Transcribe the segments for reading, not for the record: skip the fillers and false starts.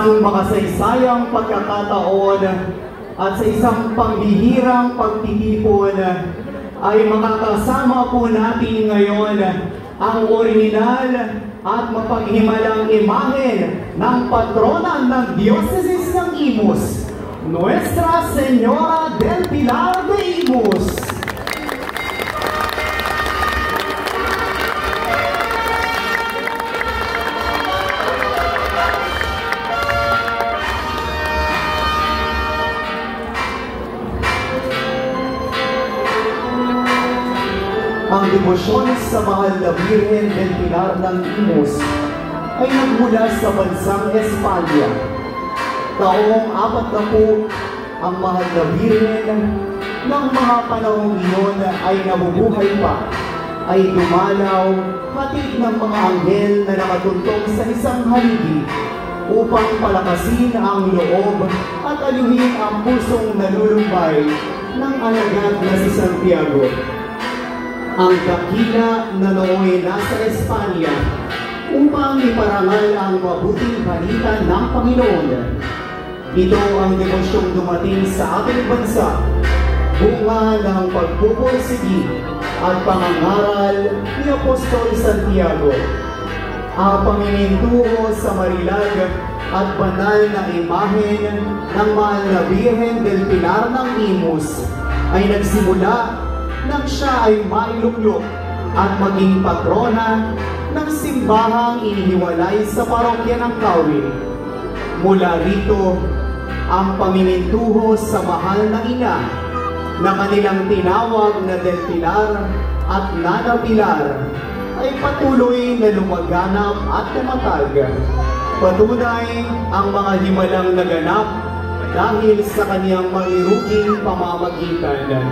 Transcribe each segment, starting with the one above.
Ang makasaysayang pagkakataon at sa isang pambihirang pagtitipon ay makakasama po natin ngayon ang orihinal at mapaghimalang imahen ng patrona ng Diocese ng Imus, Nuestra Señora del Pilar de Imus. Ang debosyon sa mahal na Birhen del Pilar ng Imus ay nagmula sa bansang Espanya. Taong 40 ang mahal na Birhen ng mga panahong iyon ay nabubuhay pa, ay dumalaw hatid ng mga anghel na nakatuntong sa isang haligi upang palakasin ang loob at aluhin ang pusong nalulumbay ng alagad na si Santiago. Ang dakila na nooy nasa Espanya upang iparangal ang mabuting balita ng Panginoon. Ito ang devosyong dumating sa ating bansa, bunga ng pagpupursigi at pangangaral ni Apostol Santiago. Ang pamimintuho sa marilag at banal na imahen ng mahal na Birhen del Pilar ng Imus ay nagsimula nang siya ay mailuklok at maging patrona ng simbahang inihiwalay sa parokya ng Kawil. Mula rito, ang pamimintuho sa mahal na ina na kanilang tinawag na Del Pilar at Nana Pilar ay patuloy na lumaganap at tumatag. Patunay ang mga himalang naganap dahil sa kaniyang mangiruking pamamagitan.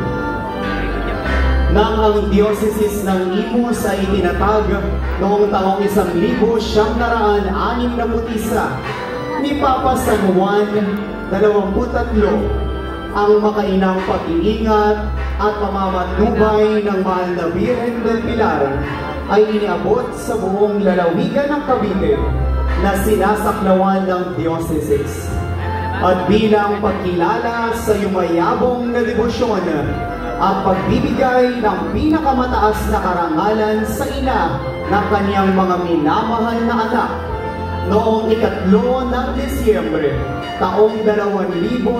Nang ang Diocese ng Imus ay itinatag noong taong 1961 ni Papa San Juan 23, ang makainang pag-iingat at pamamatnubay ng mahal na Birhen del Pilar ay iniabot sa buong lalawigan ng Cavite na sinasaklawan ng Diocese. At bilang pagkilala sa yumayabong na debosyon at pagbibigay ng pinakamataas na karangalan sa ina ng kaniyang mga minamahal na anak, noong 3 ng Disyembre, taong 2012,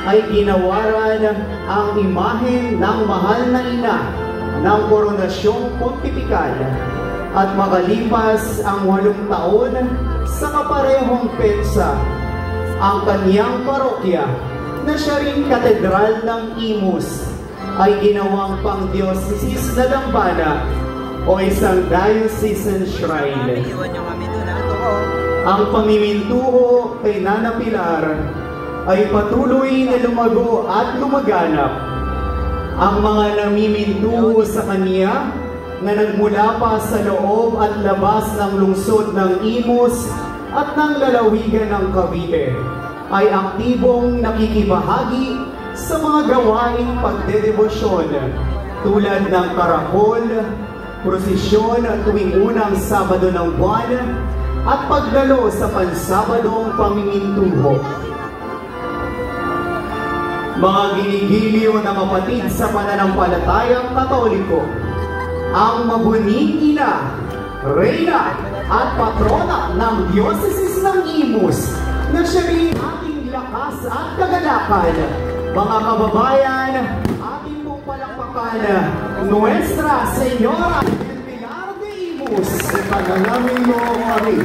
ay ginawaran ang imahen ng mahal na ina ng Koronasyong Pontifikal. At makalipas ang 8 taon sa kaparehong petsa, ang kaniyang parokya na siya rin katedral ng Imus ay ginawang pang-diocese na dambana o isang diocesan shrine. Ang pamimintuho kay Nana Pilar ay patuloy na lumago at lumaganap. Ang mga namimintuho sa kanya na nagmula pa sa loob at labas ng lungsod ng Imus at ng lalawigan ng Cavite ay aktibong nakikibahagi sa mga gawaing pagdedebosyon tulad ng karakol, prosesyon tuwing unang Sabado ng buwan at pagdalo sa pansabadong pamimintuho. Mga ginigiliw na kapatid sa pananampalatayang Katoliko, ang mabuning ina, reyna at patrona ng Diocese ng Imus na siya rin ating lakas at kagalakan. Mga kababayan, ating pong palakpakan, Nuestra Señora del Pilar de Imus. Panalangin mo kami.